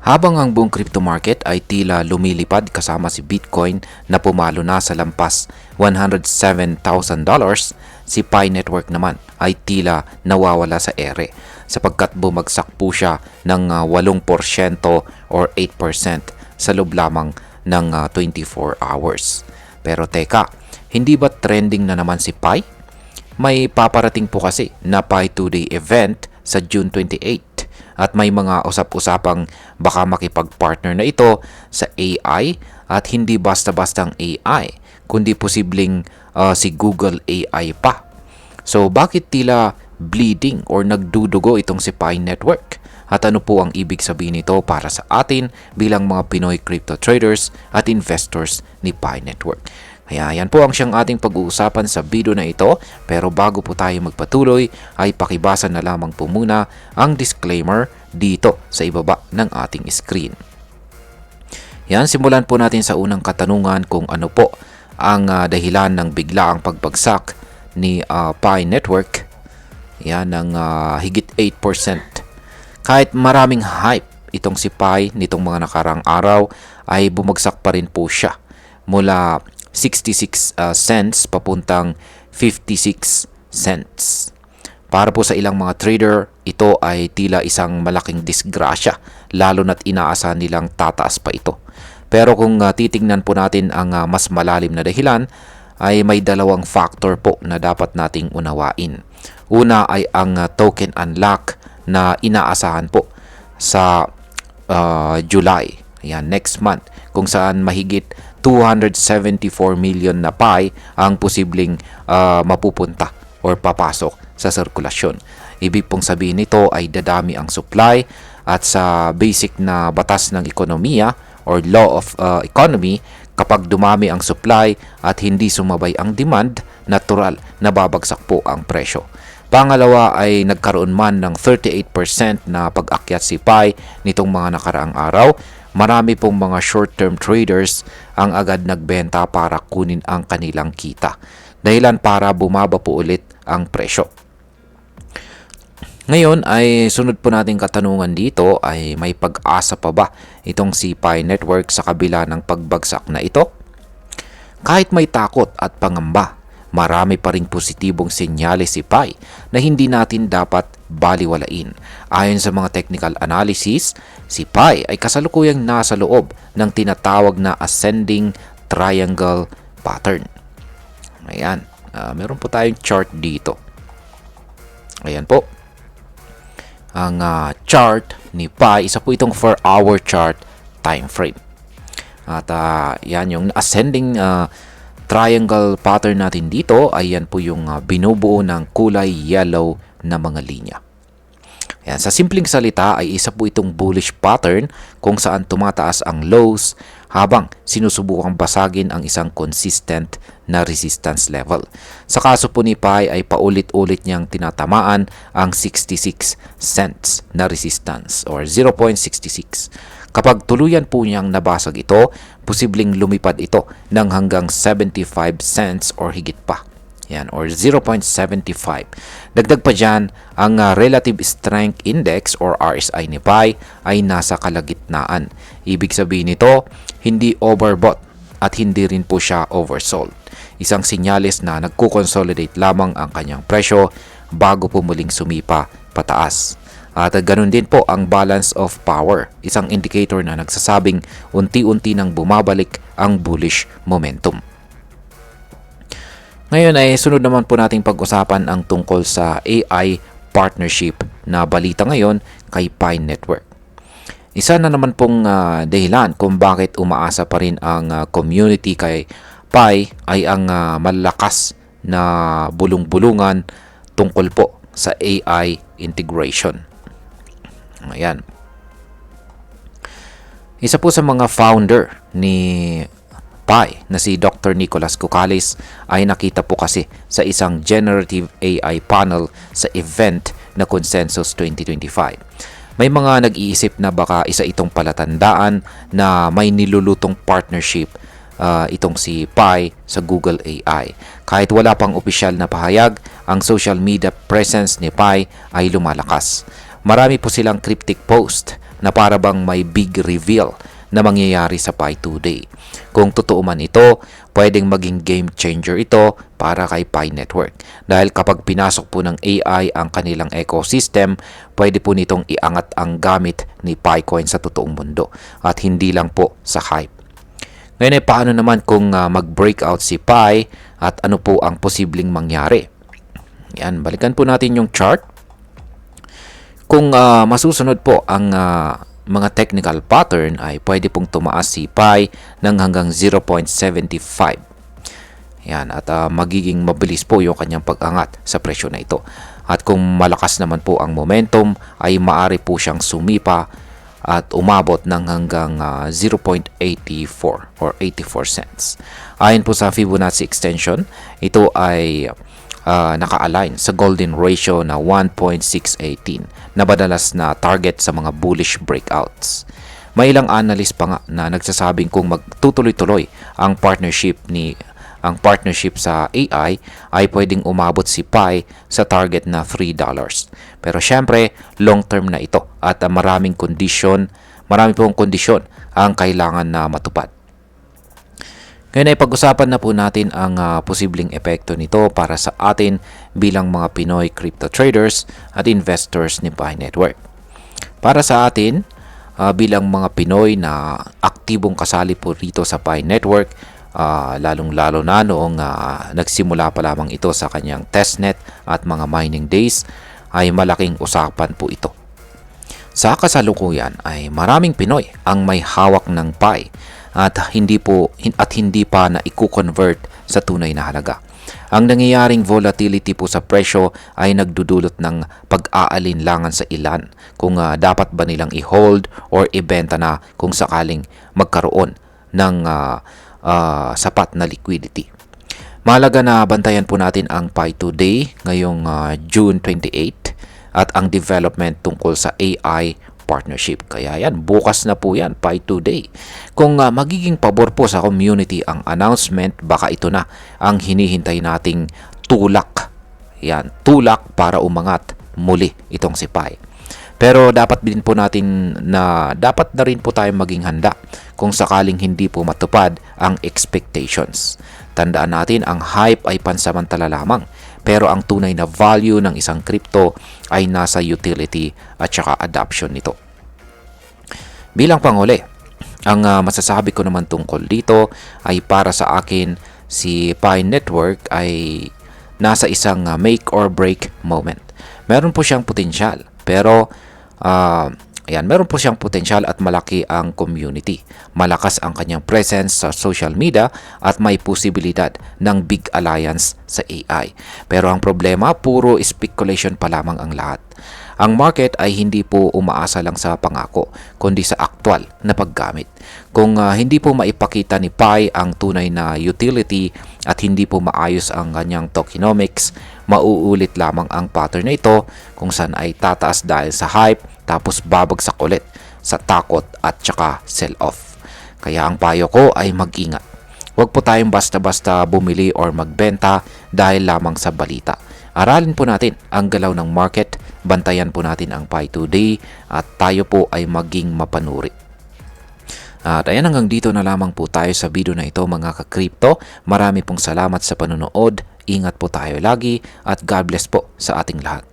Habang ang buong crypto market ay tila lumilipad kasama si Bitcoin na pumalo na sa lampas $107,000, si Pi Network naman ay tila nawawala sa ere sapagkat bumagsak po siya ng 8% or 8% sa loob lamang ng 24 hours. Pero teka, hindi ba trending na naman si Pi? May paparating po kasi na Pi 2-day event sa June 28 at may mga usap-usapang baka makipag-partner na ito sa AI at hindi basta-bastang AI kundi posibleng si Google AI pa. So bakit tila bleeding or nagdudugo itong si Pi Network? At ano po ang ibig sabihin nito para sa atin bilang mga Pinoy crypto traders at investors ni Pi Network? Kaya yan po ang siyang ating pag-uusapan sa video na ito, pero bago po tayo magpatuloy ay pakibasa na lamang po muna ang disclaimer dito sa ibaba ng ating screen. Yan, simulan po natin sa unang katanungan kung ano po ang dahilan ng biglaang pagbagsak ni Pi Network. Yan, ng higit 8%. Kahit maraming hype itong si Pi nitong mga nakarang araw ay bumagsak pa rin po siya mula 66 cents papuntang 56 cents. Para po sa ilang mga trader, ito ay tila isang malaking disgrasya, lalo na't inaasahan nilang tataas pa ito. Pero kung titingnan po natin ang mas malalim na dahilan, ay may dalawang factor po na dapat nating unawain. Una ay ang token unlock na inaasahan po sa July, ayan, next month, kung saan mahigit 274 million na Pi ang posibleng mapupunta or papasok sa sirkulasyon. Ibig pong sabihin nito ay dadami ang supply at sa basic na batas ng ekonomiya or law of economy, kapag dumami ang supply at hindi sumabay ang demand, natural na babagsak po ang presyo. Pangalawa ay nagkaroon man ng 38% na pag-akyat si Pi nitong mga nakaraang araw. Marami pong mga short-term traders ang agad nagbenta para kunin ang kanilang kita. Dahilan para bumaba po ulit ang presyo. Ngayon ay sunod po nating katanungan dito ay may pag-asa pa ba itong si Pi Network sa kabila ng pagbagsak na ito? Kahit may takot at pangamba, marami pa ring positibong senyales si Pi na hindi natin dapat baliwalain. Ayon sa mga technical analysis, si Pi ay kasalukuyang nasa loob ng tinatawag na ascending triangle pattern. Ayan, meron po tayong chart dito. Ayan po. Ang chart ni Pi, isa po itong 4-hour chart time frame. At yan yung ascending triangle pattern natin dito ay yan po yung binubuo ng kulay yellow na mga linya. Yan, sa simpleng salita ay isa po itong bullish pattern kung saan tumataas ang lows habang sinusubukang basagin ang isang consistent na resistance level. Sa kaso po ni Pi ay paulit-ulit niyang tinatamaan ang 66 cents na resistance or 0.66. Kapag tuluyan po niyang nabasag ito, posibleng lumipad ito ng hanggang 75 cents or higit pa. Yan, or 0.75. Dagdag pa dyan, ang Relative Strength Index or RSI ni Pi ay nasa kalagitnaan. Ibig sabihin nito, hindi overbought at hindi rin po siya oversold. Isang sinyalis na nagko-consolidate lamang ang kanyang presyo bago po muling sumipa pataas. At ganun din po ang balance of power, isang indicator na nagsasabing unti-unti nang bumabalik ang bullish momentum. Ngayon ay sunod naman po nating pag-usapan ang tungkol sa AI partnership na balita ngayon kay Pi Network. Isa na naman pong dahilan kung bakit umaasa pa rin ang community kay Pi ay ang malakas na bulong-bulungan tungkol po sa AI integration. Ayan. Isa po sa mga founder ni Pi na si Dr. Nicholas Kokkalis ay nakita po kasi sa isang generative AI panel sa event na Consensus 2025. May mga nag-iisip na baka isa itong palatandaan na may nilulutong partnership itong si Pi sa Google AI. Kahit wala pang opisyal na pahayag, ang social media presence ni Pi ay lumalakas. Marami po silang cryptic post na para bang may big reveal na mangyayari sa Pi today. Kung totoo man ito, pwedeng maging game changer ito para kay Pi Network. Dahil kapag pinasok po ng AI ang kanilang ecosystem, pwede po nitong iangat ang gamit ni PiCoin sa totoong mundo at hindi lang po sa hype. Ngayon ay paano naman kung mag-breakout si Pi at ano po ang posibleng mangyari? Yan, balikan po natin yung chart. Kung masusunod po ang mga technical pattern ay pwede pong tumaas si Pi ng hanggang 0.75. Yan, at magiging mabilis po yung kanyang pag-angat sa presyo na ito. At kung malakas naman po ang momentum ay maaari po siyang sumipa at umabot ng hanggang 0.84 or 84 cents. Ayon po sa Fibonacci extension, ito ay naka-align sa golden ratio na 1.618 na madalas na target sa mga bullish breakouts. May ilang analyst pa nga na nagsasabing kung magtutuloy-tuloy ang partnership sa AI ay pwedeng umabot si Pi sa target na $3. Pero syempre, long term na ito at marami pong kondisyon ang kailangan na matupad. Ngayon ay pag-usapan na po natin ang posibleng epekto nito para sa atin bilang mga Pinoy crypto traders at investors ni Pi Network. Para sa atin, bilang mga Pinoy na aktibong kasali po rito sa Pi Network, lalong-lalo na noong nagsimula pa lamang ito sa kanyang testnet at mga mining days, ay malaking usapan po ito. Sa kasalukuyan ay maraming Pinoy ang may hawak ng Pi at hindi pa na i-convert sa tunay na halaga. Ang nangyayaring volatility po sa presyo ay nagdudulot ng pag-aalinlangan sa ilan kung dapat ba nilang i-hold or ibenta na kung sakaling magkaroon ng sapat na liquidity. Mahalaga na bantayan po natin ang Pi today ngayong June 28 at ang development tungkol sa AI partnership. Kaya yan, bukas na po yan, Pi today. Kung magiging pabor po sa community ang announcement, baka ito na ang hinihintay nating tulak. Yan, tulak para umangat muli itong si Pi. Pero dapat na rin po tayo maging handa kung sakaling hindi po matupad ang expectations. Tandaan natin, ang hype ay pansamantala lamang, pero ang tunay na value ng isang crypto ay nasa utility at saka adoption nito. Bilang panghuli, ang masasabi ko naman tungkol dito ay para sa akin, si Pi Network ay nasa isang make or break moment. Meron po siyang potensyal, pero meron po siyang potensyal at malaki ang community. Malakas ang kanyang presence sa social media at may posibilidad ng big alliance sa AI. Pero ang problema, puro speculation pa lamang ang lahat. Ang market ay hindi po umaasa lang sa pangako, kundi sa aktwal na paggamit. Kung hindi po maipakita ni Pi ang tunay na utility at hindi po maayos ang kanyang tokenomics, mauulit lamang ang pattern na ito kung saan ay tataas dahil sa hype tapos babagsak ulit sa takot at saka sell-off. Kaya ang payo ko ay mag-ingat. Huwag po tayong basta-basta bumili or magbenta dahil lamang sa balita. Aralin po natin ang galaw ng market, bantayan po natin ang Pi today at tayo po ay maging mapanuri. At ayan, hanggang dito na lamang po tayo sa video na ito mga ka-crypto. Marami pong salamat sa panonood. Ingat po tayo lagi at God bless po sa ating lahat.